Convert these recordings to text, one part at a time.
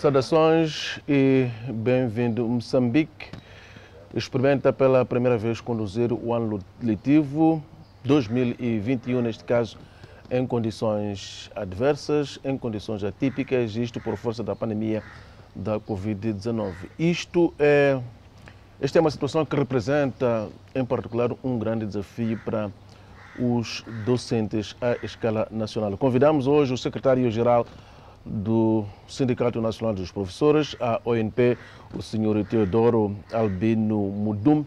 Saudações e bem-vindo. Moçambique experimenta pela primeira vez conduzir o ano letivo 2021, neste caso, em condições adversas, em condições atípicas, isto por força da pandemia da Covid-19. Esta é uma situação que representa, em particular, um grande desafio para os docentes à escala nacional. Convidamos hoje o secretário-geral do Sindicato Nacional dos Professores, a ONP, o Sr. Teodoro Albino Mudum,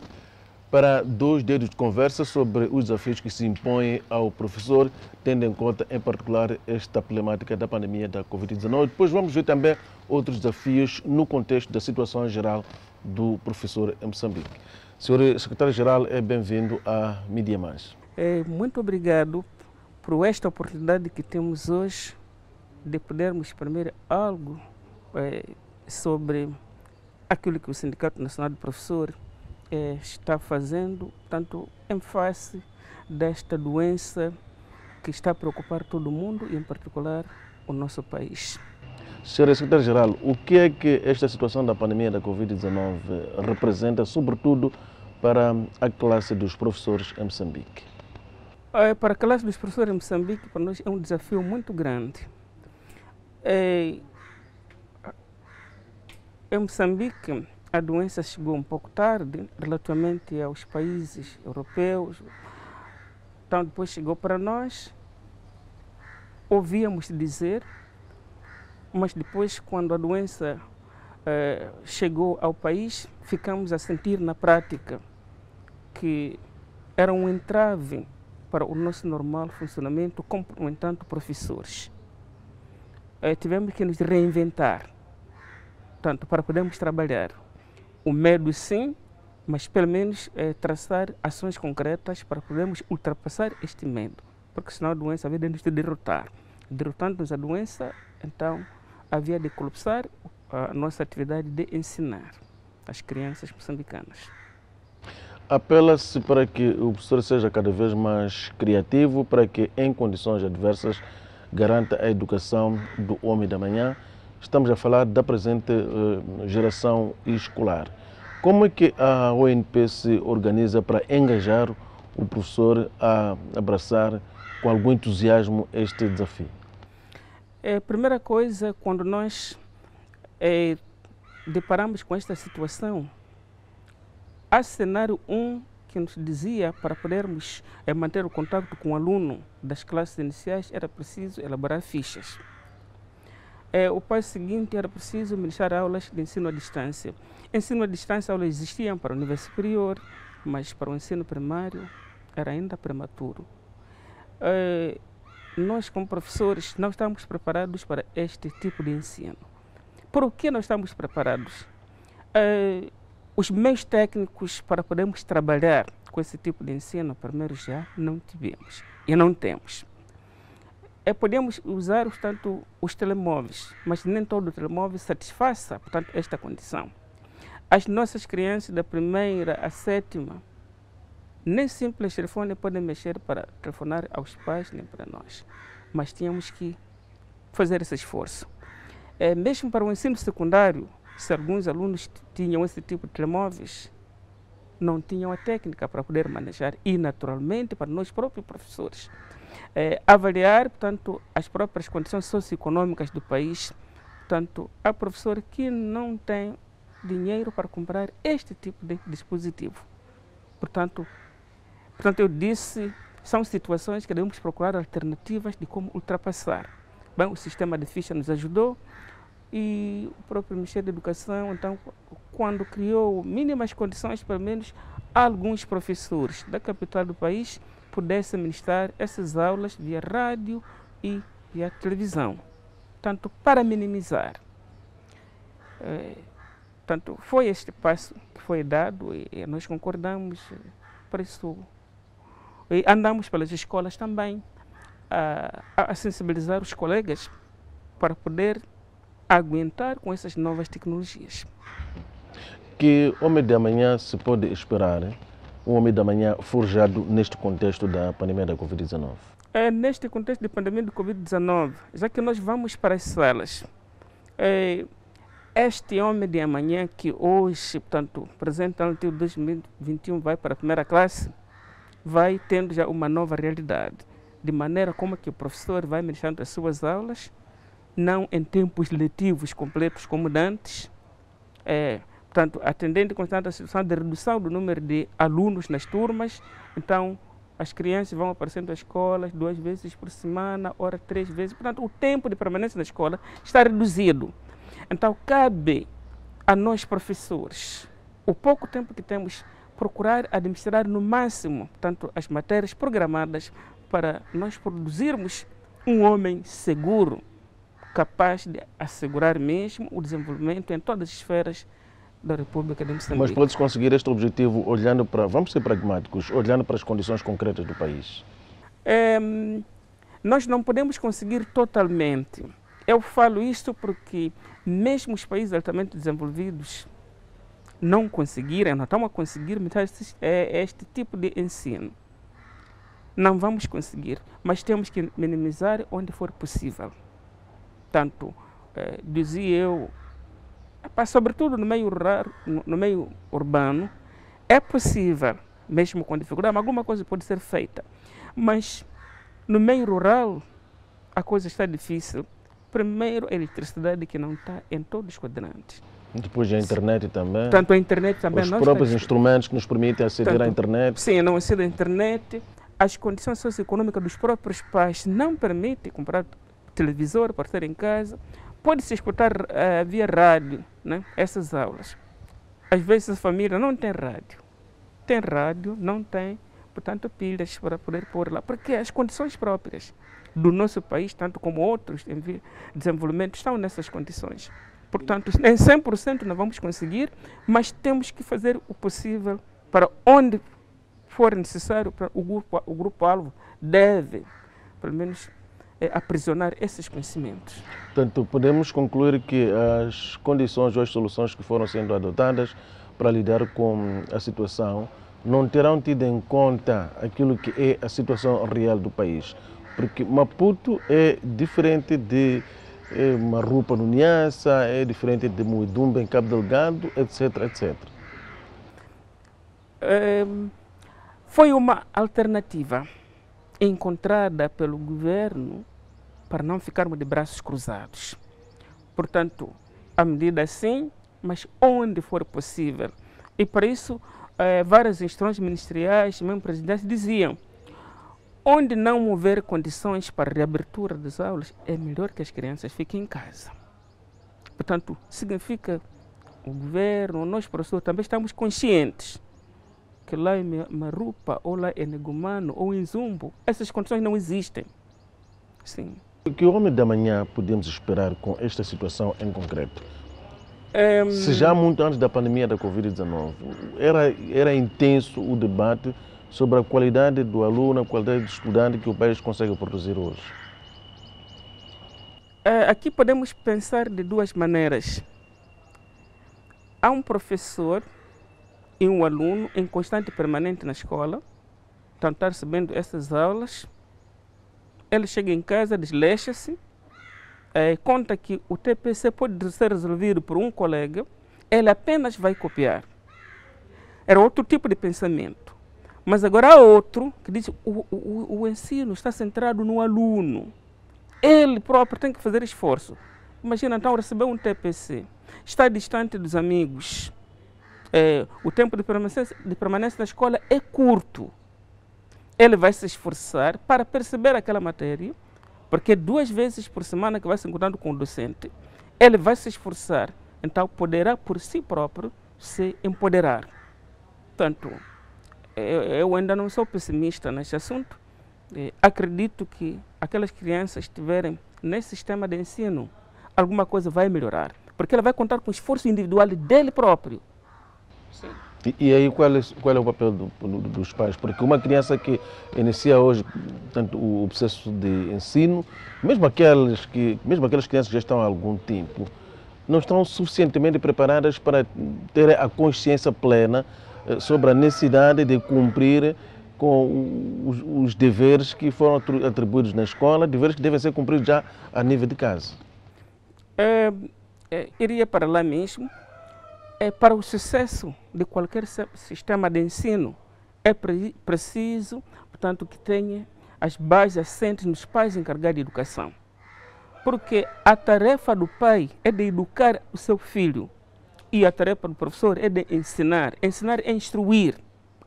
para 2 dedos de conversa sobre os desafios que se impõem ao professor, tendo em conta, em particular, esta problemática da pandemia da Covid-19. Depois vamos ver também outros desafios no contexto da situação geral do professor em Moçambique. Sr. Secretário-Geral, é bem-vindo à Mídia Mais. Muito obrigado por esta oportunidade que temos hoje de podermos exprimir algo sobre aquilo que o Sindicato Nacional de Professores está fazendo, tanto em face desta doença que está a preocupar todo mundo e, em particular, o nosso país. Sr. Secretário-Geral, o que é que esta situação da pandemia da Covid-19 representa, sobretudo, para a classe dos professores em Moçambique? Para a classe dos professores em Moçambique, para nós é um desafio muito grande. Em Moçambique, a doença chegou um pouco tarde relativamente aos países europeus. Então, depois chegou para nós, ouvíamos dizer, mas depois, quando a doença chegou ao país, ficamos a sentir na prática que era um entrave para o nosso normal funcionamento, comprometendo professores. Tivemos que nos reinventar, tanto para podermos trabalhar. O medo sim, mas pelo menos traçar ações concretas para podermos ultrapassar este medo, porque senão a doença havia de nos derrotar. Derrotando-nos a doença, então havia de colapsar a nossa atividade de ensinar as crianças moçambicanas. Apela-se para que o professor seja cada vez mais criativo, para que em condições adversas garanta a educação do homem da manhã. Estamos a falar da presente geração escolar. Como é que a ONP se organiza para engajar o professor a abraçar com algum entusiasmo este desafio? A primeira coisa, quando nós deparamos com esta situação, há cenário 1 que nos dizia para podermos manter o contato com o aluno das classes iniciais era preciso elaborar fichas. O passo seguinte era preciso ministrar aulas de ensino à distância. Ensino à distância, aulas existiam para o nível superior, mas para o ensino primário era ainda prematuro. Nós, como professores, não estamos preparados para este tipo de ensino. Por que não estamos preparados? Os meios técnicos para podermos trabalhar com esse tipo de ensino, primeiro já não tivemos e não temos. Podemos usar, portanto, os telemóveis, mas nem todo telemóvel satisfaça, portanto, esta condição. As nossas crianças da primeira à 7ª, nem simples telefone podem mexer para telefonar aos pais nem para nós, mas tínhamos que fazer esse esforço. Mesmo para o ensino secundário, se alguns alunos tinham esse tipo de telemóveis, não tinham a técnica para poder manejar e, naturalmente, para nós próprios professores, avaliar, portanto, as próprias condições socioeconômicas do país. Portanto, há professor que não tem dinheiro para comprar este tipo de dispositivo. Portanto, eu disse, são situações que devemos procurar alternativas de como ultrapassar. Bem, o sistema de ficha nos ajudou e o próprio Ministério da Educação, então, quando criou mínimas condições, pelo menos alguns professores da capital do país pudessem ministrar essas aulas via rádio e via televisão, tanto para minimizar. Tanto foi este passo que foi dado e nós concordamos, por isso e andamos pelas escolas também a sensibilizar os colegas para poder aguentar com essas novas tecnologias. Que homem da manhã se pode esperar, um homem da manhã forjado neste contexto da pandemia da Covid-19? Neste contexto de pandemia de Covid-19, já que nós vamos para as salas, este homem de amanhã que hoje, portanto, presente ano de 2021, vai para a primeira classe, vai tendo já uma nova realidade, de maneira como que o professor vai ministrando as suas aulas, não em tempos letivos completos como antes, portanto, atendendo constante a situação de redução do número de alunos nas turmas. Então, as crianças vão aparecendo às escolas 2 vezes por semana, ora 3 vezes. Portanto, o tempo de permanência na escola está reduzido. Então, cabe a nós, professores, o pouco tempo que temos, procurar administrar no máximo, portanto, as matérias programadas para nós produzirmos um homem seguro, capaz de assegurar mesmo o desenvolvimento em todas as esferas da República de Moçambique. Mas pode-se conseguir este objetivo olhando para, vamos ser pragmáticos, olhando para as condições concretas do país? Nós não podemos conseguir totalmente. Eu falo isto porque mesmo os países altamente desenvolvidos não conseguirem, não estão a conseguir este tipo de ensino. Não vamos conseguir, mas temos que minimizar onde for possível. Tanto, dizia eu, sobretudo no meio rural, no meio urbano, é possível, mesmo com dificuldade, mas alguma coisa pode ser feita. Mas no meio rural a coisa está difícil. Primeiro, a eletricidade que não está em todos os quadrantes. Depois a internet também. Tanto a internet também. Os próprios instrumentos que nos permitem aceder à internet. Sim, não aceder à internet. As condições socioeconômicas dos próprios pais não permitem comprar televisor para ter em casa. Pode-se escutar via rádio, né, essas aulas. Às vezes a família não tem rádio. Tem rádio, não tem, portanto, pilhas para poder pôr lá. Porque as condições próprias do nosso país, tanto como outros em desenvolvimento, estão nessas condições. Portanto, em 100% não vamos conseguir, mas temos que fazer o possível para onde for necessário. O grupo-alvo deve, pelo menos, aprisionar esses conhecimentos. Portanto, podemos concluir que as condições ou as soluções que foram sendo adotadas para lidar com a situação não terão tido em conta aquilo que é a situação real do país. Porque Maputo é diferente de Marupa no Niassa, é diferente de Muidumbe em Cabo Delgado, etc, etc. Foi uma alternativa encontrada pelo governo para não ficarmos de braços cruzados. Portanto, a medida assim, mas onde for possível. E para isso, várias instruções ministeriais, mesmo presidentes, diziam: onde não houver condições para a reabertura das aulas, é melhor que as crianças fiquem em casa. Portanto, significa o governo, nós professores também estamos conscientes que lá em Marupa, ou lá em Negumano, ou em Zumbo, essas condições não existem. Sim. Que homem da manhã podemos esperar com esta situação em concreto? Se já muito antes da pandemia da Covid-19, era intenso o debate sobre a qualidade do aluno, a qualidade do estudante que o país consegue produzir hoje. Aqui podemos pensar de duas maneiras. Há um professor e um aluno em constante permanente na escola, estão recebendo essas aulas. Ele chega em casa, desleixa-se, conta que o TPC pode ser resolvido por um colega, ele apenas vai copiar. Era outro tipo de pensamento. Mas agora há outro que diz que o ensino está centrado no aluno. Ele próprio tem que fazer esforço. Imagina então receber um TPC, está distante dos amigos. O tempo de permanência na escola é curto. Ele vai se esforçar para perceber aquela matéria, porque 2 vezes por semana que vai se encontrando com o docente, ele vai se esforçar, então poderá por si próprio se empoderar. Portanto, eu ainda não sou pessimista nesse assunto. Acredito que aquelas crianças estiverem nesse sistema de ensino, alguma coisa vai melhorar, porque ele vai contar com o esforço individual dele próprio. Sim. E aí qual é o papel dos pais? Porque uma criança que inicia hoje, portanto, o processo de ensino, mesmo aquelas crianças que já estão há algum tempo, não estão suficientemente preparadas para ter a consciência plena sobre a necessidade de cumprir com os deveres que foram atribuídos na escola, deveres que devem ser cumpridos já a nível de casa. iria para lá mesmo. Para o sucesso de qualquer sistema de ensino, é preciso, portanto, que tenha as bases assentes nos pais encarregados de educação. Porque a tarefa do pai é de educar o seu filho e a tarefa do professor é de ensinar. Ensinar é instruir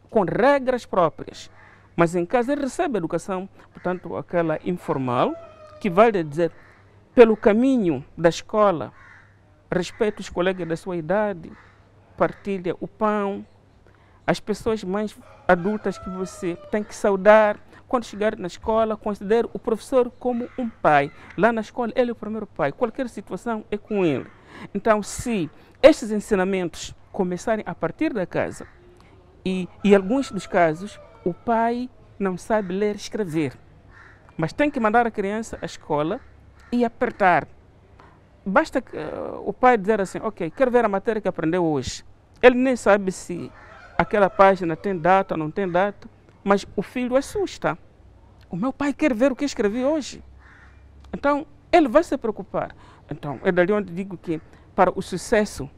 com regras próprias. Mas em casa ele recebe a educação, portanto, aquela informal, que vale dizer, pelo caminho da escola, respeita os colegas da sua idade, partilha o pão, as pessoas mais adultas que você tem que saudar. Quando chegar na escola, considere o professor como um pai. Lá na escola, ele é o primeiro pai. Qualquer situação é com ele. Então, se estes ensinamentos começarem a partir da casa, e em alguns dos casos, o pai não sabe ler e escrever, mas tem que mandar a criança à escola e apertar. Basta o pai dizer assim, ok, quero ver a matéria que aprendeu hoje. Ele nem sabe se aquela página tem data ou não tem data, mas o filho assusta. O meu pai quer ver o que escrevi hoje. Então, ele vai se preocupar. Então, é dali onde digo que para o sucesso,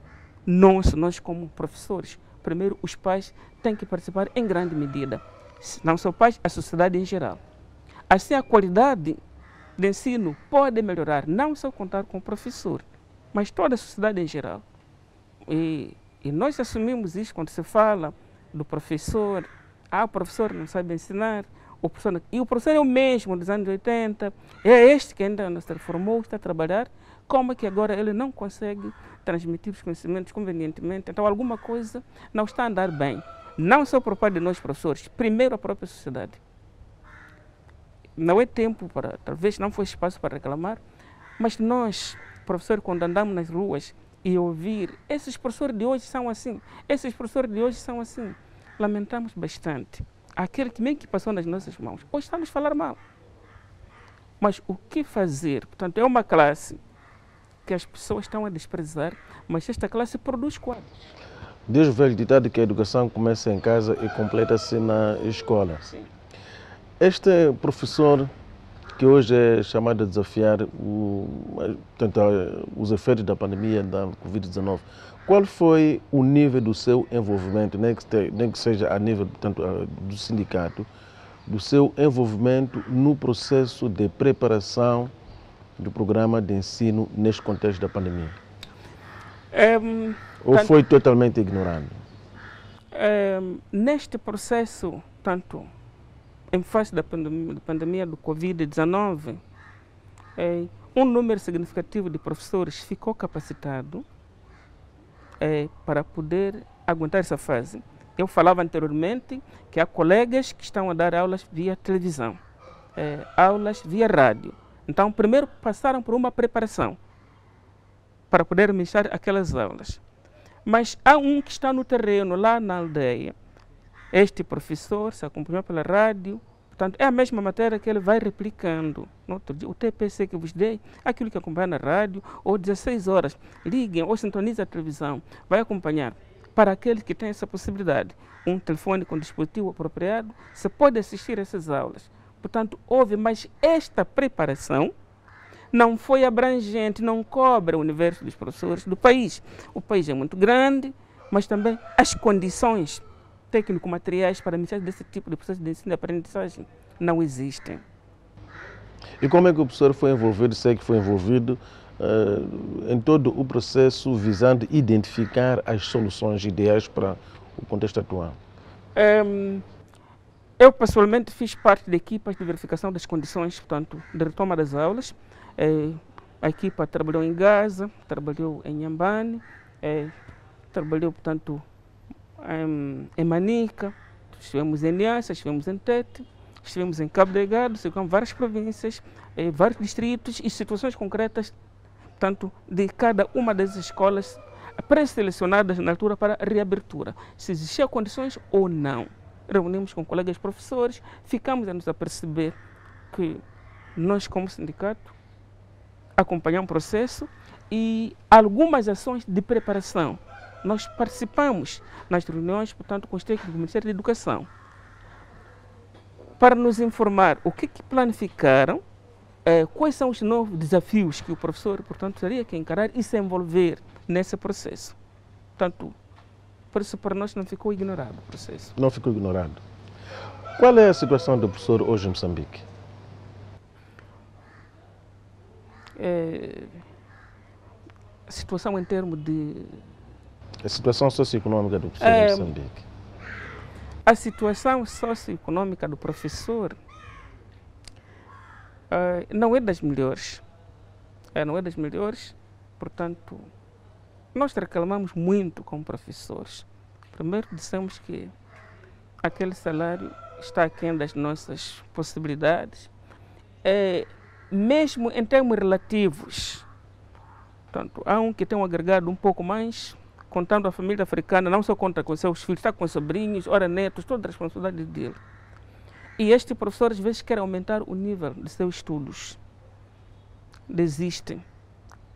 nós como professores, primeiro os pais têm que participar em grande medida. Não só os pais, a sociedade em geral. Assim, a qualidade de ensino pode melhorar, não só contar com o professor, mas toda a sociedade em geral. E nós assumimos isso quando se fala do professor. O professor não sabe ensinar. O professor é o mesmo dos anos 80, é este que ainda não se reformou, está a trabalhar. Como é que agora ele não consegue transmitir os conhecimentos convenientemente? Então, alguma coisa não está a andar bem. Não só por parte de nós, professores, primeiro a própria sociedade. Não é tempo para, talvez não foi espaço para reclamar, mas nós, professores, quando andamos nas ruas e ouvir, esses professores de hoje são assim, esses professores de hoje são assim, lamentamos bastante. Aquele que meio que passou nas nossas mãos, hoje está a nos falar mal. Mas o que fazer? Portanto, é uma classe que as pessoas estão a desprezar, mas esta classe produz quadros. Diz o velho ditado que a educação começa em casa e completa-se na escola. Sim. Este professor, que hoje é chamado a desafiar os efeitos da pandemia da Covid-19, qual foi o nível do seu envolvimento, nem que seja a nível, portanto, do sindicato, do seu envolvimento no processo de preparação do programa de ensino neste contexto da pandemia? Ou foi totalmente ignorado? Neste processo, tanto em face da pandemia do Covid-19, um número significativo de professores ficou capacitado para poder aguentar essa fase. Eu falava anteriormente que há colegas que estão a dar aulas via televisão, aulas via rádio. Então, primeiro passaram por uma preparação para poder ministrar aquelas aulas. Mas há um que está no terreno, lá na aldeia. Este professor se acompanhou pela rádio, portanto, é a mesma matéria que ele vai replicando. No outro dia, o TPC que vos dei, aquilo que acompanha na rádio, ou 16 horas, liguem ou sintonizem a televisão, vai acompanhar. Para aqueles que têm essa possibilidade, um telefone com dispositivo apropriado, você pode assistir a essas aulas. Portanto, houve, mas esta preparação não foi abrangente, não cobre o universo dos professores do país. O país é muito grande, mas também as condições técnico-materiais para iniciar desse tipo de processo de ensino e aprendizagem não existem. E como é que o professor foi envolvido, sei que foi envolvido, em todo o processo visando identificar as soluções ideais para o contexto atual? Eu, pessoalmente, fiz parte de equipas de verificação das condições, portanto, de retoma das aulas. A equipa trabalhou em Gaza, trabalhou em Nhambane, trabalhou, portanto, em Manica, estivemos em Niassa, estivemos em Tete, estivemos em Cabo Delgado, em várias províncias, vários distritos e situações concretas, portanto, de cada uma das escolas pré-selecionadas na altura para reabertura, se existiam condições ou não. Reunimos com colegas professores, ficamos a nos aperceber que nós, como sindicato, acompanhamos o processo e algumas ações de preparação. Nós participamos nas reuniões, portanto, com os técnicos do Ministério da Educação, para nos informar o que planificaram quais são os novos desafios que o professor, portanto, teria que encarar e se envolver nesse processo. Portanto, por isso para nós não ficou ignorado o processo. Não ficou ignorado. Qual é a situação do professor hoje em Moçambique? A situação em termos de... A situação socioeconômica do professor em Moçambique. A situação socioeconômica do professor não é das melhores. Não é das melhores, portanto, nós reclamamos muito com professores. Primeiro dissemos que aquele salário está aquém das nossas possibilidades, mesmo em termos relativos. Portanto, há um que tem um agregado um pouco mais, contando a família africana, não só conta com seus filhos, está com sobrinhos, ora netos, toda a responsabilidade dele. E este professor às vezes quer aumentar o nível de seus estudos. Desistem.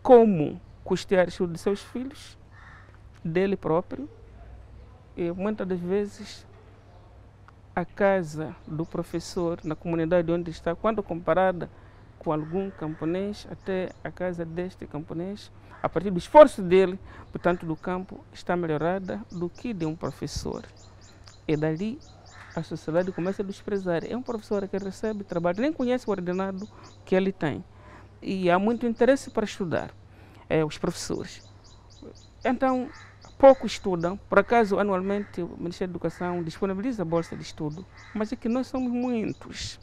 Como custear o estudo de seus filhos, dele próprio, e muitas das vezes a casa do professor na comunidade onde está, quando comparada com algum camponês, até a casa deste camponês, a partir do esforço dele, portanto do campo, está melhorada do que de um professor. E dali a sociedade começa a desprezar. É um professor que recebe trabalho, nem conhece o ordenado que ele tem. E há muito interesse para estudar, os professores. Então, pouco estudam. Por acaso, anualmente, o Ministério da Educação disponibiliza a bolsa de estudo, mas é que nós somos muitos.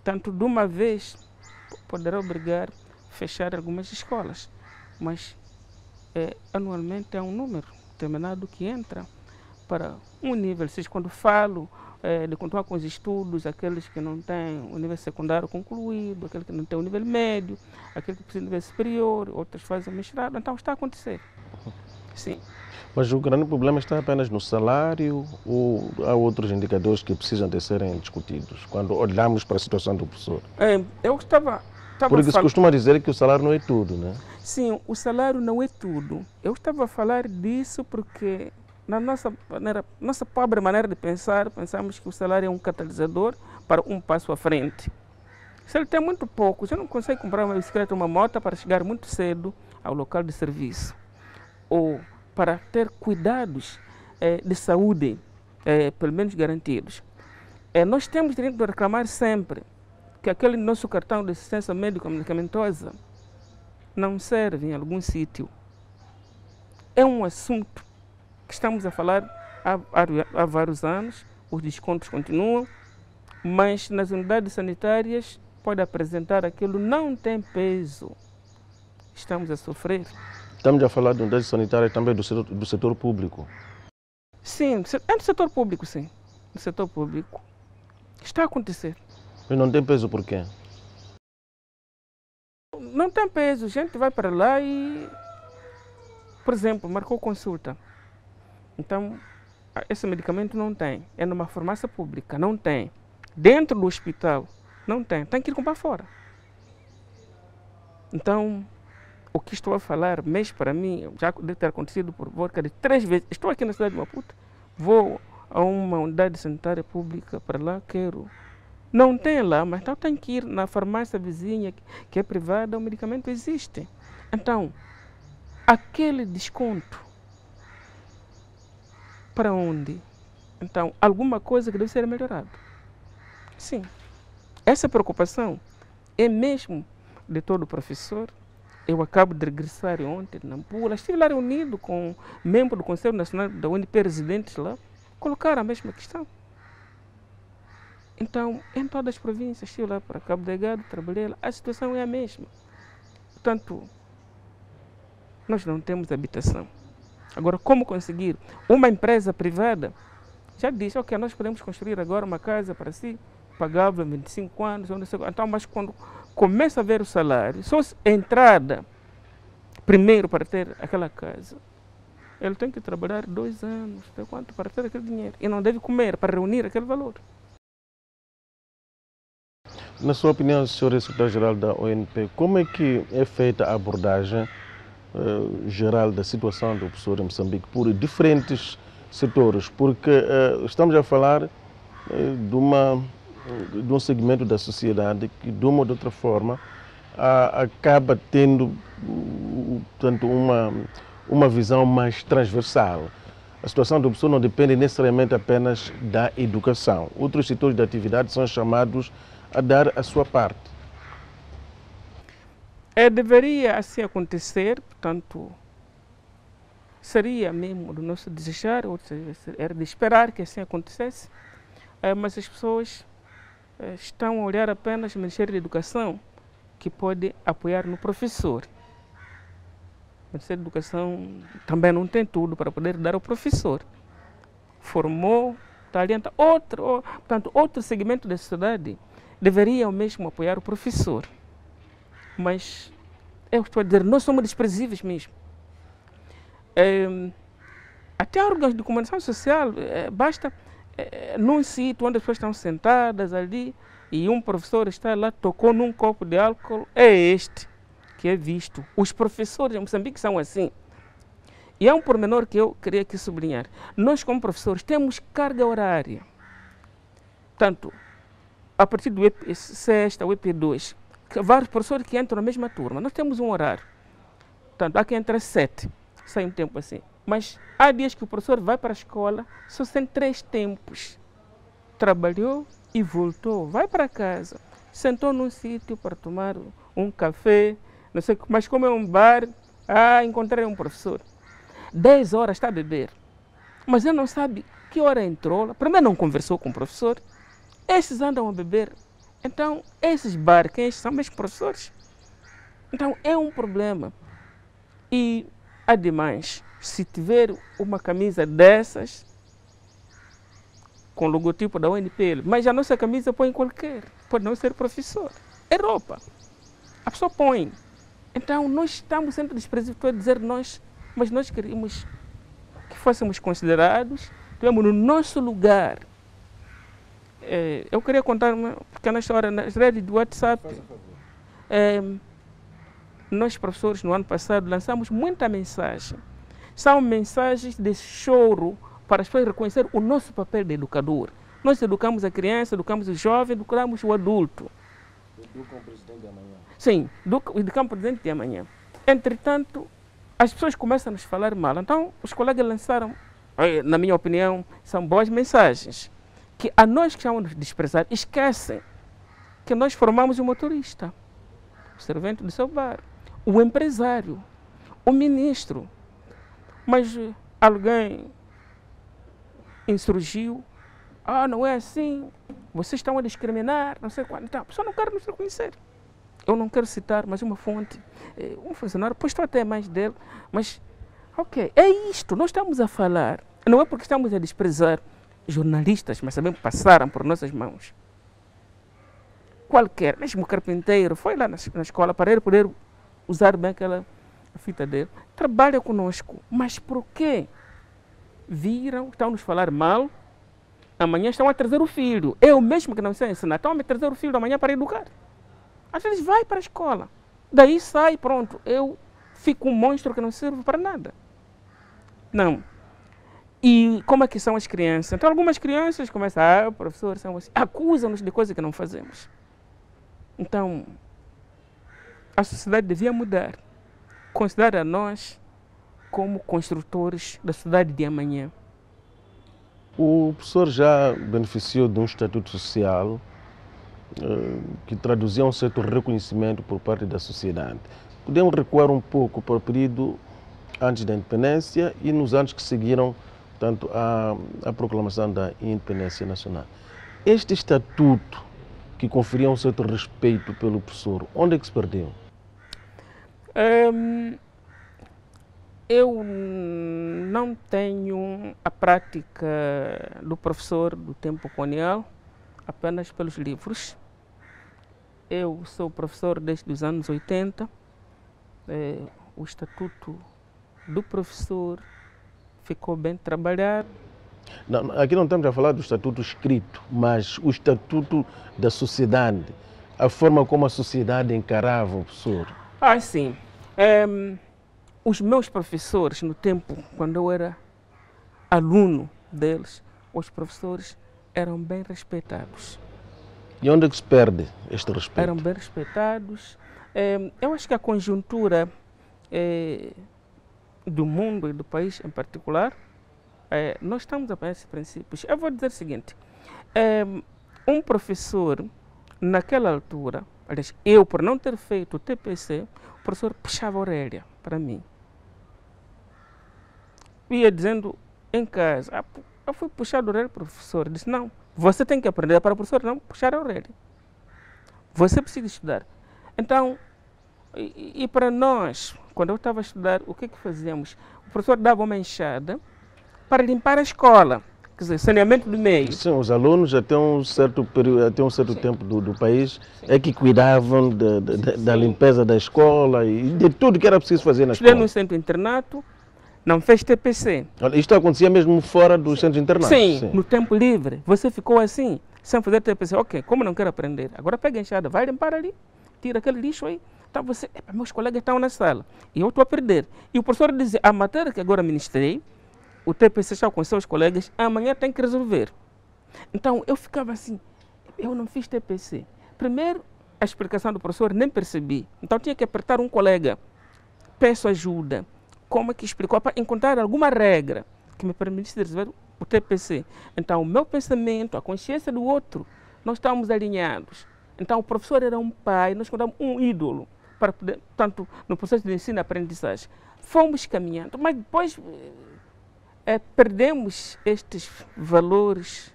Tanto de uma vez, poderá obrigar a fechar algumas escolas, mas anualmente há um número determinado que entra para um nível. Seja, quando falo de continuar com os estudos, aqueles que não têm o nível secundário concluído, aqueles que não têm o nível médio, aqueles que precisam do nível superior, outros fazem mestrado, então está a acontecer. Sim. Mas o grande problema está apenas no salário ou há outros indicadores que precisam de serem discutidos quando olhamos para a situação do professor? Eu estava porque se costuma dizer que o salário não é tudo, né? Sim, o salário não é tudo. Eu estava a falar disso porque na nossa pobre maneira de pensar, pensamos que o salário é um catalisador para um passo à frente. Se ele tem muito pouco, você não consegue comprar uma bicicleta ou uma moto para chegar muito cedo ao local de serviço. Ou para ter cuidados de saúde, pelo menos garantidos. Nós temos direito de reclamar sempre que aquele nosso cartão de assistência médico-medicamentosa não serve em algum sítio. É um assunto que estamos a falar há vários anos, os descontos continuam, mas nas unidades sanitárias pode apresentar aquilo, não tem peso. Estamos a sofrer. Estamos a falar de unidades sanitárias também do setor público. Sim, é do setor público, sim. Do setor público. Está a acontecer. Mas não tem peso por quê? Não tem peso. A gente vai para lá e, por exemplo, marcou consulta. Então, esse medicamento não tem. É numa farmácia pública, não tem. Dentro do hospital, não tem. Tem que ir comprar fora. Então, o que estou a falar, mês para mim, já deve ter acontecido por volta de 3 vezes. Estou aqui na cidade de Maputo, vou a uma unidade sanitária pública para lá, quero. Não tem lá, mas então tem que ir na farmácia vizinha, que é privada, o medicamento existe. Então, aquele desconto, para onde? Então, alguma coisa que deve ser melhorada. Sim. Essa preocupação é mesmo de todo professor. Eu acabo de regressar ontem na Nampula, estive lá reunido com membros do Conselho Nacional da UNP, residentes lá, colocaram a mesma questão. Então, em todas as províncias, estive lá para Cabo Delgado, trabalhei lá, a situação é a mesma. Portanto, nós não temos habitação. Agora, como conseguir? Uma empresa privada já disse, ok, nós podemos construir agora uma casa para si, pagável 25 anos, então, mas quando começa a ver o salário, só a entrada, primeiro para ter aquela casa, ele tem que trabalhar 2 anos, até quanto, para ter aquele dinheiro, e não deve comer para reunir aquele valor. Na sua opinião, senhor secretário-geral da ONP, como é que é feita a abordagem geral da situação do professor em Moçambique por diferentes setores? Porque estamos a falar de uma de um segmento da sociedade que, de uma ou de outra forma, acaba tendo portanto, uma visão mais transversal. A situação do professor não depende necessariamente apenas da educação. Outros setores de atividade são chamados a dar a sua parte. Deveria assim acontecer, portanto, seria mesmo do nosso desejar, ou seja, era de esperar que assim acontecesse, mas as pessoas estão a olhar apenas o Ministério da Educação, que pode apoiar no professor. O Ministério da Educação também não tem tudo para poder dar ao professor. Formou, talento, outro segmento da sociedade deveria mesmo apoiar o professor. Mas eu estou a dizer, nós somos desprezíveis mesmo. Até órgãos de comunicação social, basta num sítio onde as pessoas estão sentadas ali e um professor está lá, tocou num copo de álcool, é este que é visto. Os professores em Moçambique são assim. E há um pormenor que eu queria aqui sublinhar. Nós, como professores, temos carga horária. Tanto a partir do sexta, o EP2, vários professores que entram na mesma turma. Nós temos um horário. Portanto, há quem entra às 7, sai um tempo assim. Mas há dias que o professor vai para a escola, só tem 3 tempos. Trabalhou e voltou, vai para casa. Sentou num sítio para tomar um café, não sei, mas como é um bar, encontrei um professor. 10 horas está a beber. Mas ele não sabe que hora entrou. Primeiro não conversou com o professor. Esses andam a beber. Então, esses barquinhos são meus professores. Então, é um problema. E, ademais, se tiver uma camisa dessas, com o logotipo da UNPL, mas a nossa camisa põe qualquer, pode não ser professor. É roupa. A pessoa põe. Então, nós estamos sempre desprezíveis, estou a dizer nós, mas nós queríamos que fôssemos considerados, tivemos no nosso lugar. Eu queria contar uma pequena história nas redes do WhatsApp. Nós, professores, no ano passado, lançamos muita mensagem. São mensagens de choro para as pessoas reconhecer o nosso papel de educador. Nós educamos a criança, educamos o jovem, educamos o adulto. Educam o presidente de amanhã. Sim, educamos o presidente de amanhã. Entretanto, as pessoas começam a nos falar mal. Então, os colegas lançaram, na minha opinião, são boas mensagens. Que a nós que chamamos de desprezar, esquecem que nós formamos o motorista, o servente do seu bar, o empresário, o ministro. Mas alguém insurgiu, não é assim, vocês estão a discriminar, não sei quando. Então, a pessoa não quer nos reconhecer. Eu não quero citar, mas uma fonte, um funcionário, postou até mais dele, mas, ok, é isto, nós estamos a falar. Não é porque estamos a desprezar jornalistas, mas também passaram por nossas mãos. Qualquer, mesmo carpinteiro, foi lá na escola para ele poder usar bem aquela fita dele. Trabalha conosco, mas por quê? Viram, estão a nos falar mal, amanhã estão a trazer o filho. Eu mesmo que não sei ensinar, estão a me trazer o filho amanhã para educar. Às vezes vai para a escola, daí sai, pronto, eu fico um monstro que não serve para nada. Não. E como é que são as crianças? Então algumas crianças começam, professor, são assim, acusam-nos de coisas que não fazemos. Então, a sociedade devia mudar. Considerar nós como construtores da sociedade de amanhã. O professor já beneficiou de um estatuto social que traduzia um certo reconhecimento por parte da sociedade. Podemos recuar um pouco para o período antes da independência e nos anos que seguiram tanto a proclamação da independência nacional. Este estatuto que conferia um certo respeito pelo professor, onde é que se perdeu? Eu não tenho a prática do professor do tempo colonial, apenas pelos livros. Eu sou professor desde os anos 80. O estatuto do professor ficou bem trabalhado. Não, aqui não estamos a falar do estatuto escrito, mas o estatuto da sociedade, a forma como a sociedade encarava o professor. Sim. Os meus professores, no tempo, quando eu era aluno deles, os professores eram bem respeitados. E onde é que se perde este respeito? Eram bem respeitados. Eu acho que a conjuntura do mundo e do país em particular, nós estamos a apanhar esses princípios. Eu vou dizer o seguinte, um professor, naquela altura, aliás, eu por não ter feito o TPC, o professor puxava a orelha para mim. Ia dizendo em casa, eu fui puxar a orelha para o professor, disse, não, você tem que aprender para o professor não puxar a orelha. Você precisa estudar. Então, e para nós, quando eu estava a estudar, o que fazíamos? O professor dava uma enxada para limpar a escola, quer dizer, saneamento do meio. Sim, os alunos até um certo período, até um certo tempo do país é que cuidavam da limpeza da escola e de tudo que era preciso fazer na escola. Estudei no centro internato, não fez TPC. Isto acontecia mesmo fora dos centros internatos? Sim, no tempo livre. Você ficou assim, sem fazer TPC. Ok, como não quero aprender? Agora pega a enxada, vai limpar ali, tira aquele lixo aí. Então você, meus colegas estão na sala e eu estou a perder. E o professor dizia, a matéria que agora ministrei, o TPC está com seus colegas, amanhã tem que resolver. Então eu ficava assim, eu não fiz TPC. Primeiro, a explicação do professor nem percebi. Então tinha que apertar um colega, peço ajuda. Como é que explicou? Para encontrar alguma regra que me permitisse resolver o TPC. Então o meu pensamento, a consciência do outro, nós estávamos alinhados. Então o professor era um pai, nós contamos um ídolo, para poder, tanto no processo de ensino e aprendizagem. Fomos caminhando, mas depois perdemos estes valores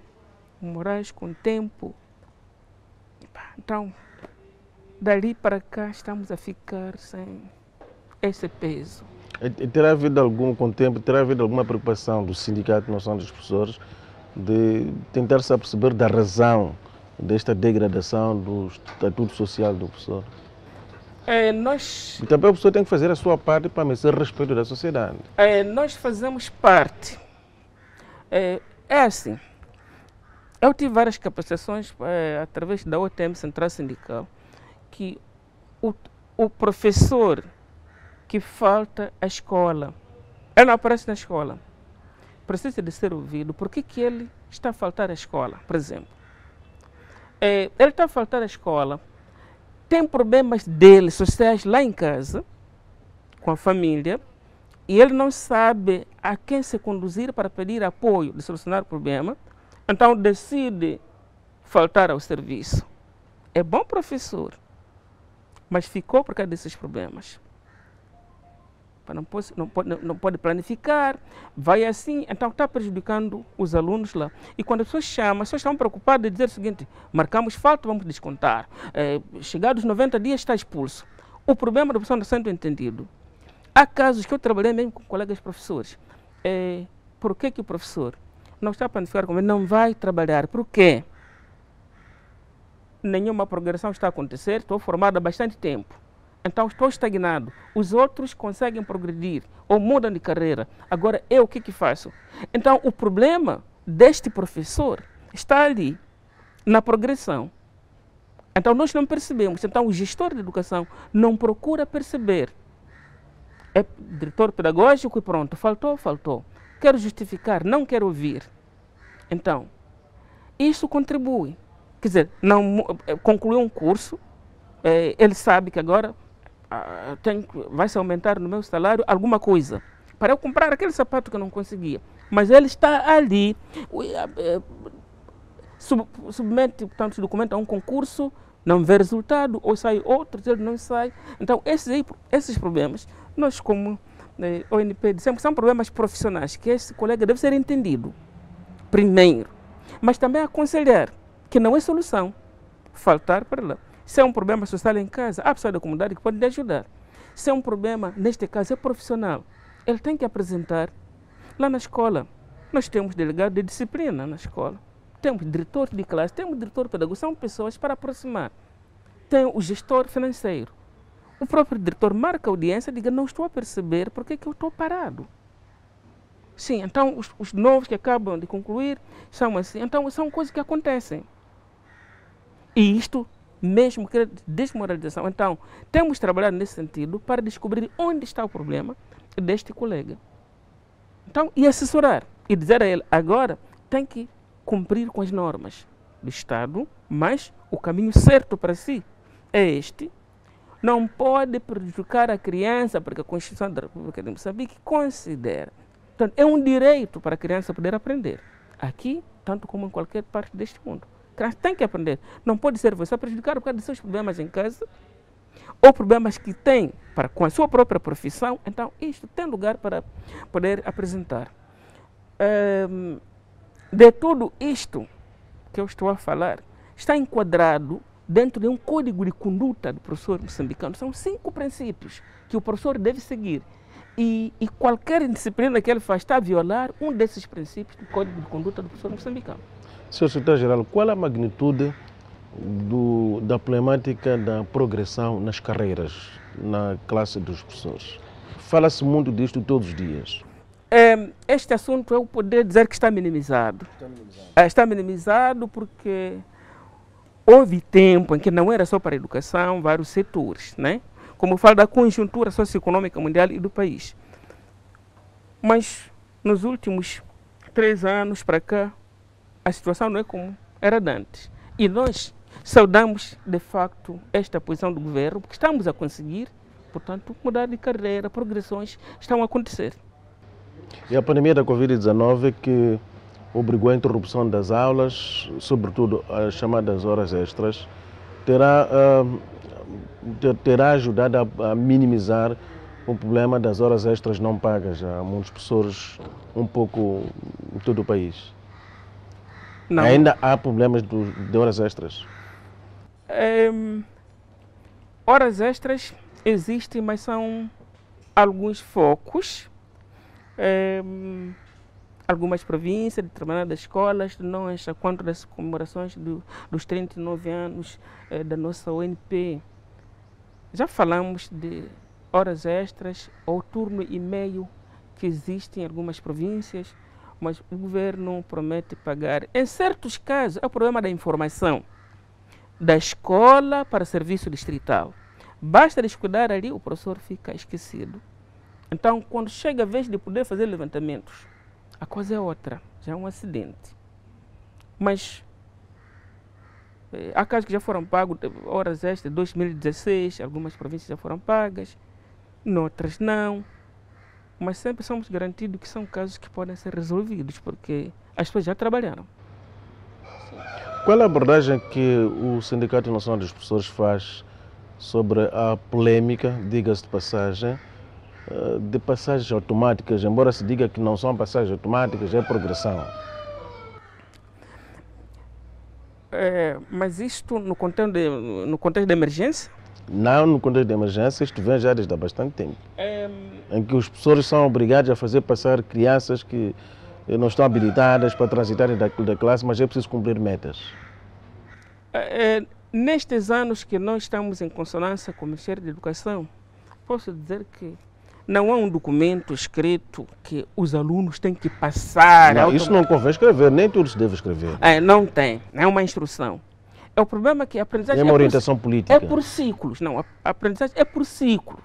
morais com o tempo. Então, dali para cá estamos a ficar sem esse peso. E terá havido alguma preocupação do Sindicato Nacional dos Professores de tentar se aperceber da razão desta degradação do estatuto social do professor? Nós... E também o professor tem que fazer a sua parte para merecer respeito da sociedade. Nós fazemos parte. É assim, eu tive várias capacitações através da OTM Central Sindical, que o professor que falta à escola, ele não aparece na escola, precisa de ser ouvido. Por que ele está a faltar à escola, por exemplo? Ele está a faltar à escola, tem problemas dele, sociais, lá em casa, com a família, e ele não sabe a quem se conduzir para pedir apoio de solucionar o problema, então decide faltar ao serviço. É bom professor, mas ficou por causa desses problemas. Não pode planificar, vai assim, então está prejudicando os alunos lá. E quando as pessoas chamam, as pessoas estão preocupadas de dizer o seguinte, marcamos falta, vamos descontar. Chegados 90 dias está expulso. O problema da pessoa não está sendo entendido. Há casos que eu trabalhei mesmo com colegas professores. Por que o professor não está a planificar como ele não vai trabalhar? Por quê? Nenhuma progressão está a acontecer, estou formado há bastante tempo. Então estou estagnado. Os outros conseguem progredir ou mudam de carreira. Agora eu o que faço? Então o problema deste professor está ali, na progressão. Então nós não percebemos. Então o gestor de educação não procura perceber. É diretor pedagógico e pronto, faltou. Quero justificar, não quero ouvir. Então, isso contribui. Quer dizer, não concluiu um curso, ele sabe que agora vai se aumentar no meu salário alguma coisa, para eu comprar aquele sapato que eu não conseguia. Mas ele está ali, submete, portanto, documento a um concurso, não vê resultado, ou sai outro, ele não sai. Então, esses problemas, nós como ONP dizemos que são problemas profissionais, que esse colega deve ser entendido, primeiro. Mas também aconselhar que não é solução faltar para lá. Se é um problema social em casa, há pessoas da comunidade que podem lhe ajudar. Se é um problema, neste caso, é profissional, ele tem que apresentar lá na escola. Nós temos delegado de disciplina na escola. Temos diretor de classe, temos diretor pedagógico, são pessoas para aproximar. Tem o gestor financeiro. O próprio diretor marca a audiência e diga, não estou a perceber porque que eu estou parado. Sim, então os novos que acabam de concluir são assim. Então são coisas que acontecem. E isto mesmo que desmoralização. Então, temos trabalhado nesse sentido para descobrir onde está o problema deste colega. Então, e assessorar. E dizer a ele, agora tem que cumprir com as normas do Estado, mas o caminho certo para si é este. Não pode prejudicar a criança, porque a Constituição da República de Moçambique considera. Portanto, é um direito para a criança poder aprender. Aqui, tanto como em qualquer parte deste mundo. A criança tem que aprender. Não pode ser você prejudicar por causa de seus problemas em casa, ou problemas que tem com a sua própria profissão. Então, isto tem lugar para poder apresentar. De tudo isto que eu estou a falar, está enquadrado dentro de um código de conduta do professor moçambicano. São 5 princípios que o professor deve seguir. E qualquer disciplina que ele faz está a violar um desses princípios do código de conduta do professor moçambicano. Senhor secretário-geral, qual a magnitude da problemática da progressão nas carreiras, na classe dos professores? Fala-se muito disto todos os dias. Este assunto eu poderia dizer que está minimizado. Está minimizado porque houve tempo em que não era só para a educação, vários setores, né? Como eu falo da conjuntura socioeconômica mundial e do país. Mas nos últimos 3 anos para cá, a situação não é como era antes. E nós saudamos, de facto, esta posição do governo, porque estamos a conseguir, portanto, mudar de carreira, progressões estão a acontecer. E a pandemia da Covid-19 que obrigou a interrupção das aulas, sobretudo as chamadas horas extras, terá ajudado a minimizar o problema das horas extras não pagas a muitos professores um pouco em todo o país. Não. Ainda há problemas de horas extras? Horas extras existem, mas são alguns focos. Algumas províncias, determinadas escolas, nós, a quanto das comemorações dos 39 anos da nossa ONP, já falamos de horas extras ou turno e meio que existem em algumas províncias, mas o governo promete pagar. Em certos casos, é o problema da informação da escola para serviço distrital. Basta descuidar ali, o professor fica esquecido. Então, quando chega a vez de poder fazer levantamentos, a coisa é outra, já é um acidente. Mas há casos que já foram pagos, horas extras, 2016, algumas províncias já foram pagas, noutras não. Mas sempre somos garantidos que são casos que podem ser resolvidos, porque as pessoas já trabalharam. Qual a abordagem que o Sindicato Nacional dos Professores faz sobre a polêmica, diga-se de passagem, de passagens automáticas, embora se diga que não são passagens automáticas, é progressão? Mas isto no contexto de emergência? Não no contexto de emergência, isto vem já desde há bastante tempo. Em que os professores são obrigados a fazer passar crianças que não estão habilitadas para transitarem da classe, mas é preciso cumprir metas. Nestes anos que nós estamos em consonância com o Ministério da Educação, posso dizer que não há um documento escrito que os alunos têm que passar. Não, isso não convém escrever, nem tudo se deve escrever. Não tem, é uma instrução. O problema é que a aprendizagem é uma orientação política. É por ciclos. Não, a aprendizagem é por ciclo.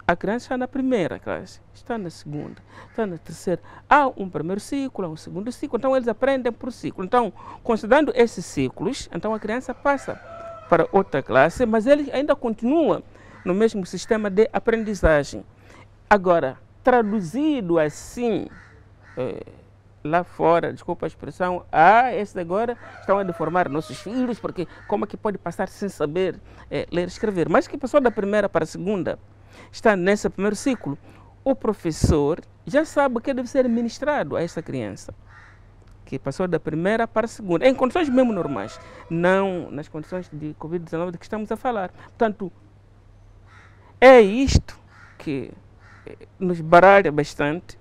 A criança está na primeira classe, está na segunda, está na terceira. Há um primeiro ciclo, há um segundo ciclo, então eles aprendem por ciclo. Então, considerando esses ciclos, então a criança passa para outra classe, mas ele ainda continua no mesmo sistema de aprendizagem. Agora, traduzido assim, lá fora, desculpa a expressão, esses agora estão a deformar nossos filhos, porque como é que pode passar sem saber ler e escrever? Mas que passou da primeira para a segunda, está nesse primeiro ciclo, o professor já sabe o que deve ser ministrado a essa criança, que passou da primeira para a segunda, em condições mesmo normais, não nas condições de Covid-19 de que estamos a falar. Portanto, é isto que nos baralha bastante.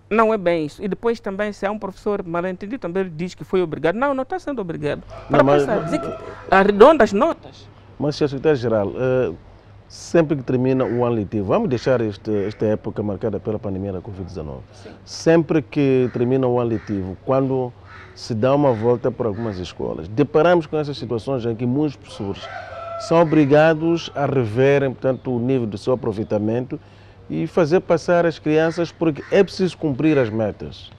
Não é bem isso. E depois também, se há um professor mal entendido, também ele diz que foi obrigado. Não, não está sendo obrigado. Para passar, dizer que arredonda as notas. Mas, Sr. Secretário-Geral, sempre que termina o ano letivo, vamos deixar esta época marcada pela pandemia da Covid-19. Sempre que termina o ano letivo, quando se dá uma volta por algumas escolas, deparamos com essas situações em que muitos professores são obrigados a reverem, portanto, o nível do seu aproveitamento e fazer passar as crianças, porque é preciso cumprir as metas.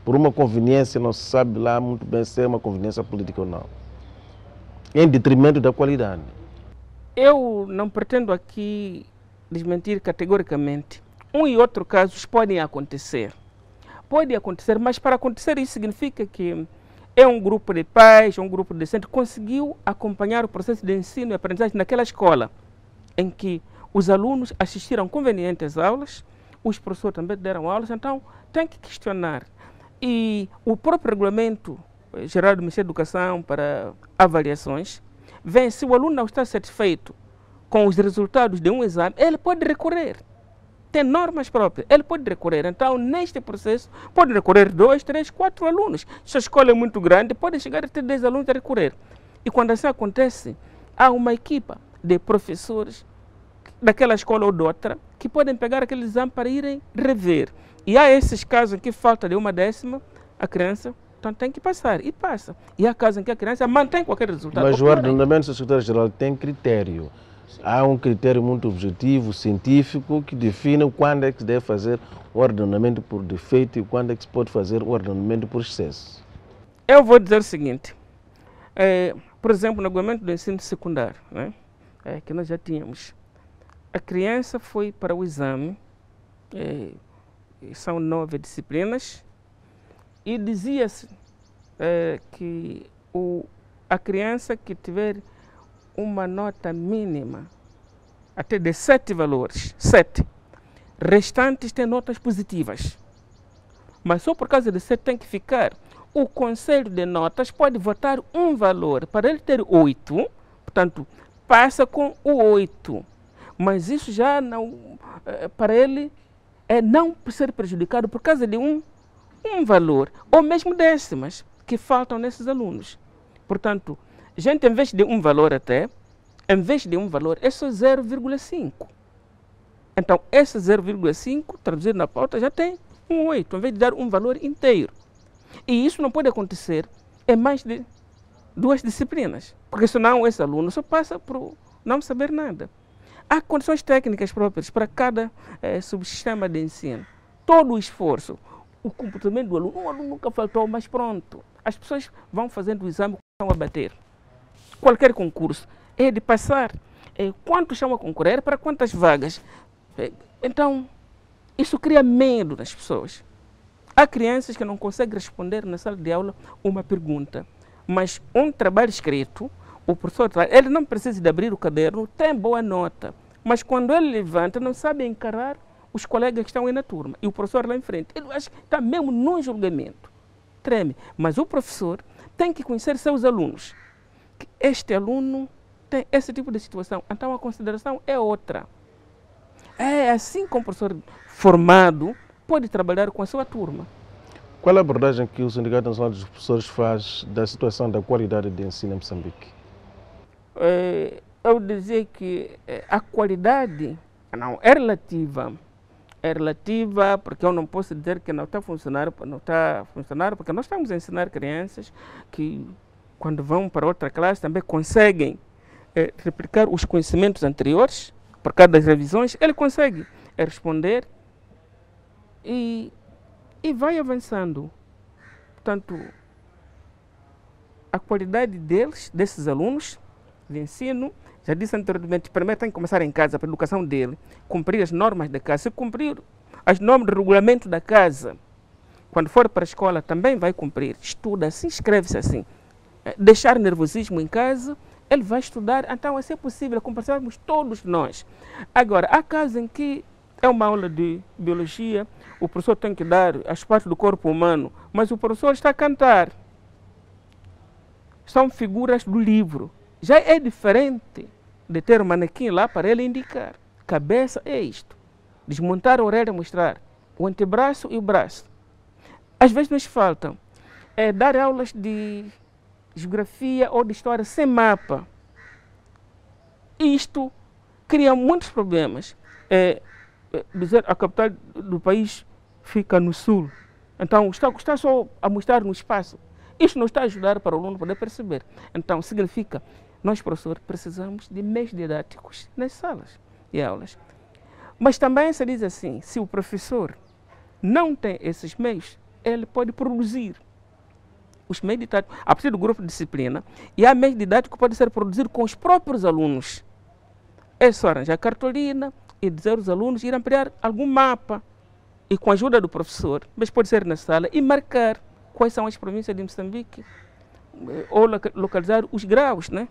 por uma conveniência, não se sabe lá muito bem se é uma conveniência política ou não, em detrimento da qualidade. Eu não pretendo aqui desmentir categoricamente. Um e outro casos podem acontecer. Pode acontecer, mas para acontecer isso significa que é um grupo de pais, um grupo de docentes que conseguiu acompanhar o processo de ensino e aprendizagem naquela escola, em que os alunos assistiram convenientes aulas, os professores também deram aulas, então tem que questionar. E o próprio regulamento geral do Ministério da Educação para avaliações, vem, se o aluno não está satisfeito com os resultados de um exame, ele pode recorrer. Tem normas próprias, ele pode recorrer. Então, neste processo, pode recorrer 2, 3, 4 alunos. Se a escola é muito grande, pode chegar a ter 10 alunos a recorrer. E quando assim acontece, há uma equipa de professores daquela escola ou de outra que podem pegar aquele exame para irem rever. E há esses casos em que falta de 1/10, a criança então tem que passar, e passa. E há casos em que a criança mantém qualquer resultado. Mas o ordenamento do secretário-geral tem critério. Há um critério muito objetivo, científico, que define quando é que se deve fazer o ordenamento por defeito e quando é que se pode fazer o ordenamento por excesso. Eu vou dizer o seguinte, por exemplo, no regulamento do ensino secundário, né, que nós já tínhamos, a criança foi para o exame, são 9 disciplinas, e dizia-se que a criança que tiver uma nota mínima, até de 7 valores, 7, restantes têm notas positivas. Mas só por causa de 7 tem que ficar. O Conselho de Notas pode votar um valor. Para ele ter 8, portanto, passa com o 8. Mas isso já não, para ele, não ser prejudicado por causa de um valor, ou mesmo décimas, que faltam nesses alunos. Portanto, gente, em vez de um valor é só 0,5. Então, esse 0,5, traduzido na pauta, já tem um 8, em vez de dar um valor inteiro. E isso não pode acontecer em mais de 2 disciplinas, porque senão esse aluno só passa por não saber nada. Há condições técnicas próprias para cada subsistema de ensino. Todo o esforço, o comportamento do aluno, o aluno nunca faltou, mas pronto. As pessoas vão fazendo o exame que estão a bater. Qualquer concurso é de passar. Quantos estão a concorrer para quantas vagas? Então, isso cria medo nas pessoas. Há crianças que não conseguem responder na sala de aula uma pergunta, mas um trabalho escrito, o professor, ele não precisa de abrir o caderno, tem boa nota, mas quando ele levanta, não sabe encarar os colegas que estão aí na turma, e o professor lá em frente, ele acha que está mesmo no julgamento, treme. Mas o professor tem que conhecer seus alunos, que este aluno tem esse tipo de situação, então a consideração é outra. É assim que um professor formado pode trabalhar com a sua turma. Qual a abordagem que o Sindicato Nacional dos Professores faz da situação da qualidade de ensino em Moçambique? Eu dizia que a qualidade não é relativa. É relativa porque eu não posso dizer que não está funcionando, porque nós estamos a ensinar crianças que quando vão para outra classe também conseguem replicar os conhecimentos anteriores, por causa das revisões, ele consegue responder e vai avançando. Portanto, a qualidade desses alunos de ensino, já disse anteriormente, primeiro tem que começar em casa, para a educação dele, cumprir as normas da casa. Se cumprir as normas do regulamento da casa, quando for para a escola também vai cumprir. Estuda assim, inscreve-se assim. Deixar nervosismo em casa, ele vai estudar, então assim é possível, compartilharmos todos nós. Agora, há casos em que é uma aula de biologia, o professor tem que dar as partes do corpo humano, mas o professor está a cantar. São figuras do livro. Já é diferente de ter um manequim lá para ele indicar. Cabeça é isto. Desmontar a orelha e mostrar o antebraço e o braço. Às vezes nos faltam dar aulas de geografia ou de história sem mapa. Isto cria muitos problemas. Dizer a capital do país fica no sul. Então está só a mostrar no espaço. Isto não está a ajudar para o aluno poder perceber. Então significa, nós professores precisamos de meios didáticos nas salas de aulas. Mas também se diz assim, se o professor não tem esses meios, ele pode produzir os meios didáticos a partir do grupo de disciplina, e há meios didáticos que podem ser produzidos com os próprios alunos. É só arranjar cartolina e dizer aos alunos irem criar algum mapa, e com a ajuda do professor, mas pode ser na sala, e marcar quais são as províncias de Moçambique, ou localizar os graus, né,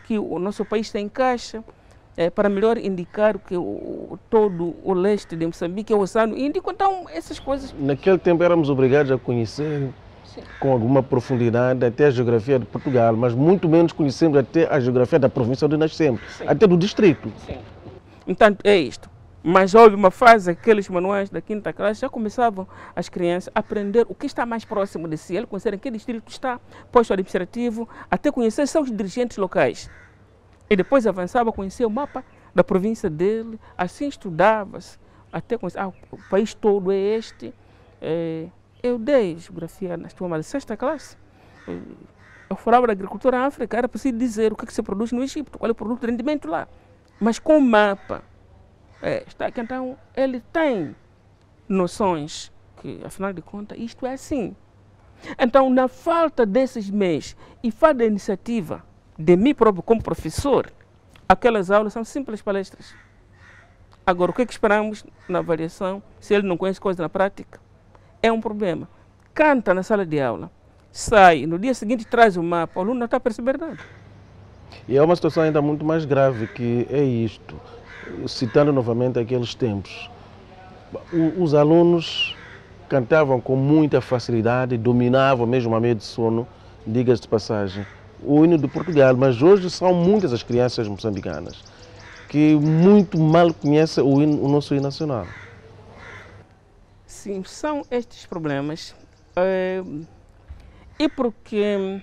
que o nosso país tem em caixa, para melhor indicar que todo o leste de Moçambique é o Oceano Índico. Então, essas coisas... Naquele tempo éramos obrigados a conhecer com alguma profundidade até a geografia de Portugal, mas muito menos conhecemos até a geografia da província onde nascemos, até do distrito. Sim. Então, é isto. Mas houve uma fase, aqueles manuais da quinta classe, já começavam as crianças a aprender o que está mais próximo de si, ele conhecer em que distrito está, posto administrativo, até conhecer seus dirigentes locais. E depois avançava a conhecer o mapa da província dele, assim estudava-se, até conhecer, o país todo é este. Eu dei geografia na turma de sexta classe. Eu falava da agricultura na África, era preciso dizer o que se produz no Egito, qual é o produto de rendimento lá. Mas com o mapa, está aqui, então ele tem noções que, afinal de contas, isto é assim. Então, na falta desses meios e falta da iniciativa de mim próprio como professor, aquelas aulas são simples palestras. Agora, o que esperamos na avaliação, se ele não conhece coisa na prática? É um problema. Canta na sala de aula, sai, no dia seguinte traz o mapa, o aluno não está a perceber nada. E é uma situação ainda muito mais grave, que é isto. Citando novamente aqueles tempos, os alunos cantavam com muita facilidade, dominavam mesmo a meio de sono, diga-se de passagem, o hino de Portugal, mas hoje são muitas as crianças moçambicanas que muito mal conhecem o nosso hino nacional. Sim, são estes problemas. E porque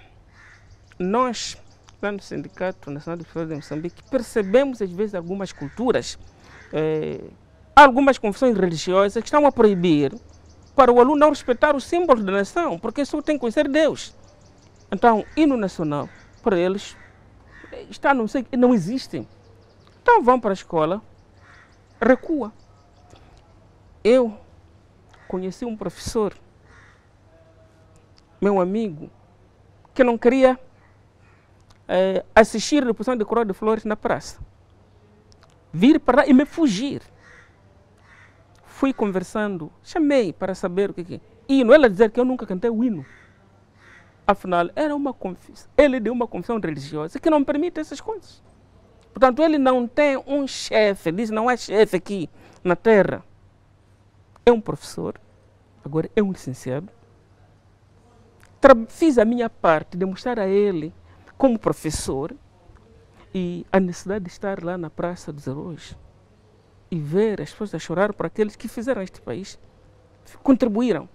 nós, lá no Sindicato Nacional dos Professores de Moçambique, percebemos às vezes algumas culturas, algumas confissões religiosas que estão a proibir para o aluno não respeitar os símbolos da nação, porque só tem que conhecer Deus. Então, hino nacional, para eles, está não sei, não existe. Então vão para a escola, recua. Eu conheci um professor, meu amigo, que não queria assistir a reposição de coroa de flores na praça. Vir para lá e me fugir. Fui conversando, chamei para saber o que é. Hino, ela dizer que eu nunca cantei o hino. Afinal, era uma confissão. Ele deu uma confissão religiosa que não permite essas coisas. Portanto, ele não tem um chefe, diz não há chefe aqui na terra. É um professor, agora é um licenciado. Fiz a minha parte de mostrar a ele, como professor, e a necessidade de estar lá na Praça dos Heróis e ver as pessoas a chorar por aqueles que fizeram este país, contribuíram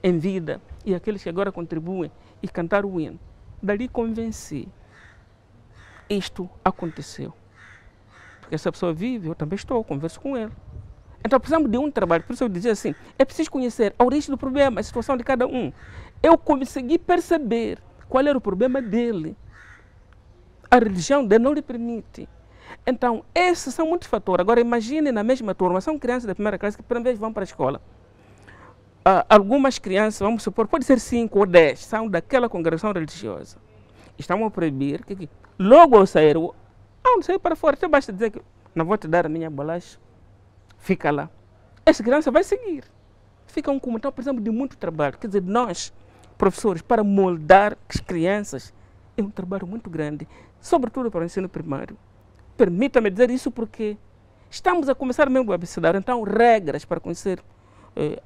em vida, e aqueles que agora contribuem e cantaram o hino. Dali convenci. Isto aconteceu. Porque essa pessoa vive, eu também estou, converso com ele. Então precisamos de um trabalho, por isso eu dizia assim, é preciso conhecer a origem do problema, a situação de cada um. Eu consegui perceber qual era o problema dele. A religião dele não lhe permite. Então, esses são muitos fatores. Agora, imagine na mesma turma, são crianças da primeira classe que, por vez, vão para a escola. Algumas crianças, vamos supor, pode ser 5 ou 10, são daquela congregação religiosa. Estão a proibir que logo ao sair, não sair para fora, até basta dizer que não vou te dar a minha bolacha, fica lá. Essa criança vai seguir. Ficam como, então precisamos de muito trabalho. Quer dizer, nós, professores, para moldar as crianças, é um trabalho muito grande, sobretudo para o ensino primário. Permita-me dizer isso porque estamos a começar mesmo a abecedário, então regras para conhecer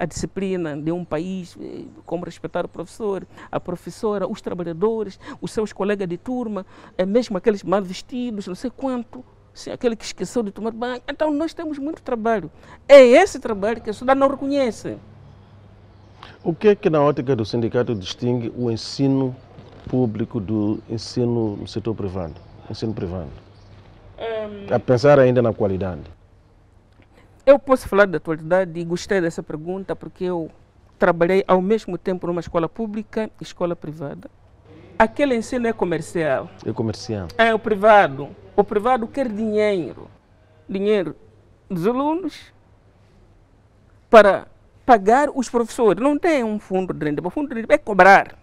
a disciplina de um país, como respeitar o professor, a professora, os trabalhadores, os seus colegas de turma, mesmo aqueles mal vestidos, não sei quanto, aquele que esqueceu de tomar banho. Então nós temos muito trabalho. É esse trabalho que a sociedade não reconhece. O que é que na ótica do sindicato distingue o ensino público do ensino no setor privado, ensino privado? A pensar ainda na qualidade. Eu posso falar da atualidade e gostei dessa pergunta porque eu trabalhei ao mesmo tempo numa escola pública e escola privada. Aquele ensino é comercial. É comercial. É o privado. O privado quer dinheiro. Dinheiro dos alunos para pagar os professores. Não tem um fundo de rendimento. O fundo de rendimento é cobrar.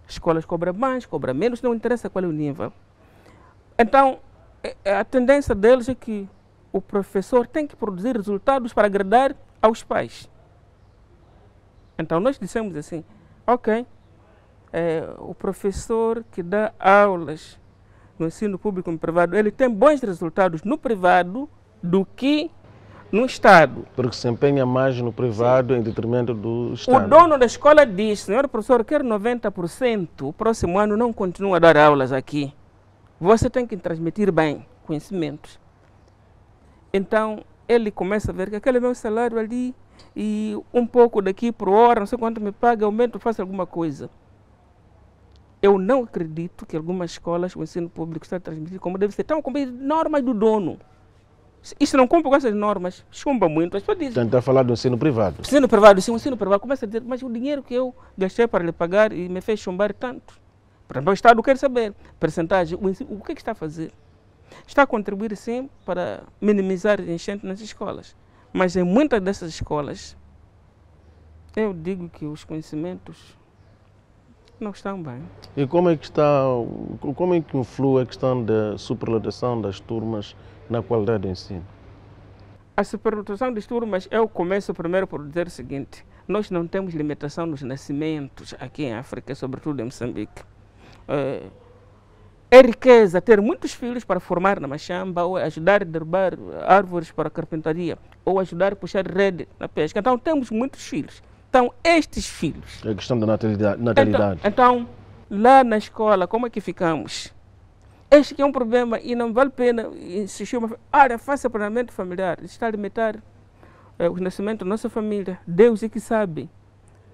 Escolas cobram mais, cobram menos, não interessa qual é o nível. Então, a tendência deles é que o professor tem que produzir resultados para agradar aos pais. Então, nós dissemos assim, ok, o professor que dá aulas no ensino público e no privado, ele tem bons resultados no privado do que no Estado. Porque se empenha mais no privado em detrimento do Estado. O dono da escola diz, senhor professor, quer 90%, o próximo ano não continua a dar aulas aqui. Você tem que transmitir bem conhecimentos. Então, ele começa a ver que aquele meu salário ali e um pouco daqui por hora, não sei quanto me paga, aumento, faço alguma coisa. Eu não acredito que algumas escolas, o ensino público está transmitido como deve ser. Estão com normas do dono. Isso não cumpre com essas normas, chumba muito. As pessoas dizem, tentar falar do ensino privado. Ensino privado, sim, o ensino privado começa a dizer, mas o dinheiro que eu gastei para lhe pagar e me fez chumbar tanto. Por exemplo, o Estado quer saber, percentagem, o que está a fazer? Está a contribuir, sim, para minimizar enchente nas escolas. Mas em muitas dessas escolas, eu digo que os conhecimentos não estão bem. E como é que influi a questão da superlotação das turmas na qualidade do ensino? A superlotação das turmas, eu começo primeiro por dizer o seguinte, nós não temos limitação nos nascimentos aqui em África, sobretudo em Moçambique. É riqueza ter muitos filhos para formar na machamba, ou ajudar a derrubar árvores para a carpintaria, ou ajudar a puxar rede na pesca. Então temos muitos filhos. Então estes filhos... É a questão da natalidade. Então, lá na escola, como é que ficamos? Este que é um problema e não vale a pena insistir. Faça planeamento familiar, está a limitar o nascimento da nossa família. Deus é que sabe.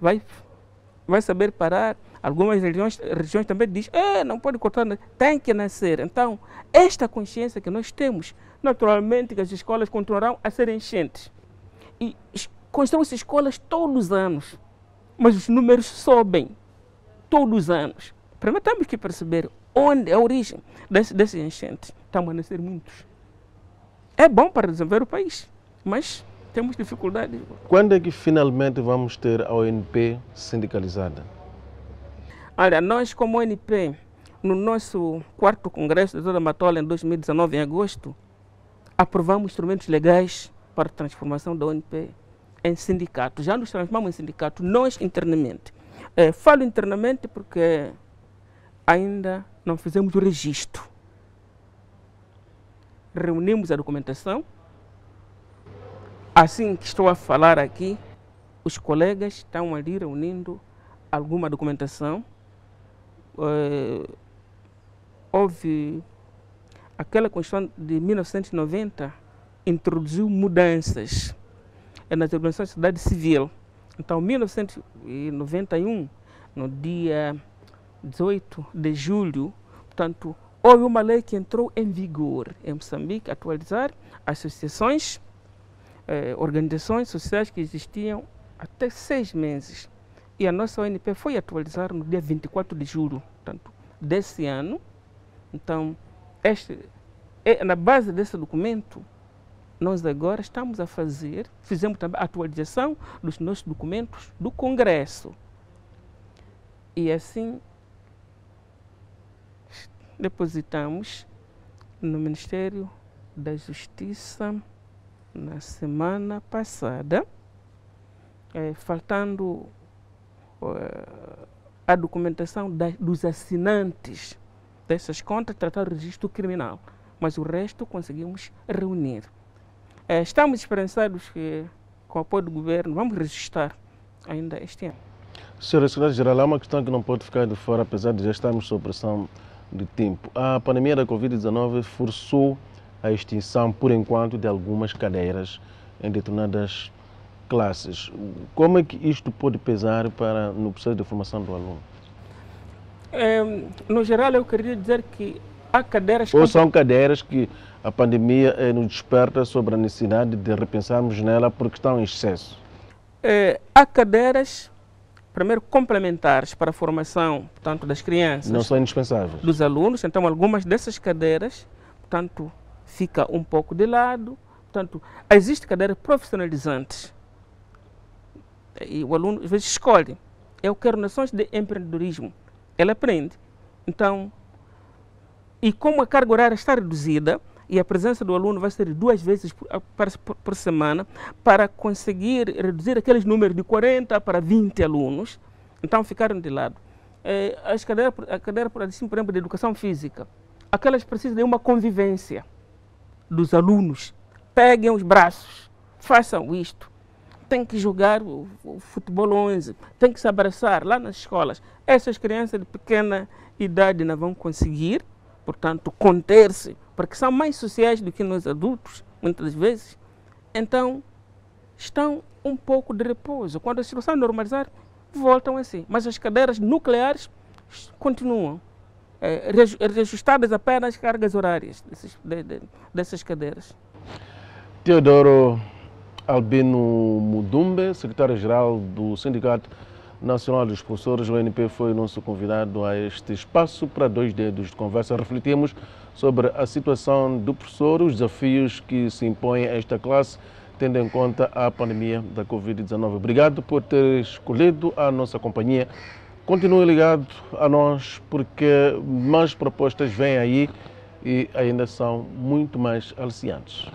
Vai saber parar. Algumas regiões também dizem, não pode cortar, tem que nascer. Então, esta consciência que nós temos, naturalmente que as escolas continuarão a ser enchentes. E constroem-se escolas todos os anos, mas os números sobem todos os anos. Primeiro temos que perceber onde é a origem desses enchentes. Estão a nascer muitos. É bom para desenvolver o país, mas temos dificuldade. Quando é que finalmente vamos ter a ONP sindicalizada? Olha, nós como ONP, no nosso 4º Congresso de Toda Matola, em 2019, em agosto, aprovamos instrumentos legais para a transformação da ONP em sindicato. Já nos transformamos em sindicato, nós internamente. Falo internamente porque ainda não fizemos o registro. Reunimos a documentação. Assim que estou a falar aqui, os colegas estão ali reunindo alguma documentação. Houve aquela Constituição de 1990, introduziu mudanças nas organizações da sociedade civil. Então, em 1991, no dia 18 de julho, portanto, houve uma lei que entrou em vigor em Moçambique, atualizar associações, organizações sociais que existiam até 6 meses. E a nossa ONP foi atualizar no dia 24 de julho, portanto, desse ano. Então, na base desse documento, nós agora estamos a fizemos também a atualização dos nossos documentos do Congresso. E assim, depositamos no Ministério da Justiça na semana passada, faltando a documentação dos assinantes dessas contas, tratar do registro criminal. Mas o resto conseguimos reunir. Estamos esperançados que, com o apoio do governo, vamos registrar ainda este ano. Senhora Secretária-Geral, há uma questão que não pode ficar de fora, apesar de já estarmos sob pressão de tempo. A pandemia da Covid-19 forçou a extinção, por enquanto, de algumas cadeiras em determinadas classes. Como é que isto pode pesar no processo de formação do aluno? No geral, eu queria dizer que há cadeiras... Ou são cadeiras que a pandemia nos desperta sobre a necessidade de repensarmos nela porque estão em excesso? Há cadeiras, primeiro, complementares para a formação, portanto, das crianças. Não são indispensáveis. Dos alunos. Então, algumas dessas cadeiras, portanto, fica um pouco de lado. Portanto, existem cadeiras profissionalizantes E o aluno às vezes escolhe. Eu quero noções de empreendedorismo. Ele aprende. Então, e como a carga horária está reduzida, e a presença do aluno vai ser 2 vezes por semana, para conseguir reduzir aqueles números de 40 para 20 alunos, então ficaram de lado. A cadeira, por exemplo, de educação física, aquelas precisam de uma convivência dos alunos. Peguem os braços, façam isto. Tem que jogar o futebol 11, tem que se abraçar lá nas escolas. Essas crianças de pequena idade não vão conseguir, portanto, conter-se, porque são mais sociais do que nós adultos, muitas vezes. Então, estão um pouco de repouso. Quando a situação normalizar, voltam assim. Mas as cadeiras nucleares continuam, reajustadas apenas as cargas horárias dessas cadeiras. Teodoro Albino Mudumbe, secretário-geral do Sindicato Nacional dos Professores, o UNP, foi nosso convidado a este espaço para 2 dedos de conversa. Refletimos sobre a situação do professor, os desafios que se impõem a esta classe, tendo em conta a pandemia da Covid-19. Obrigado por ter escolhido a nossa companhia. Continue ligado a nós, porque mais propostas vêm aí e ainda são muito mais aliciantes.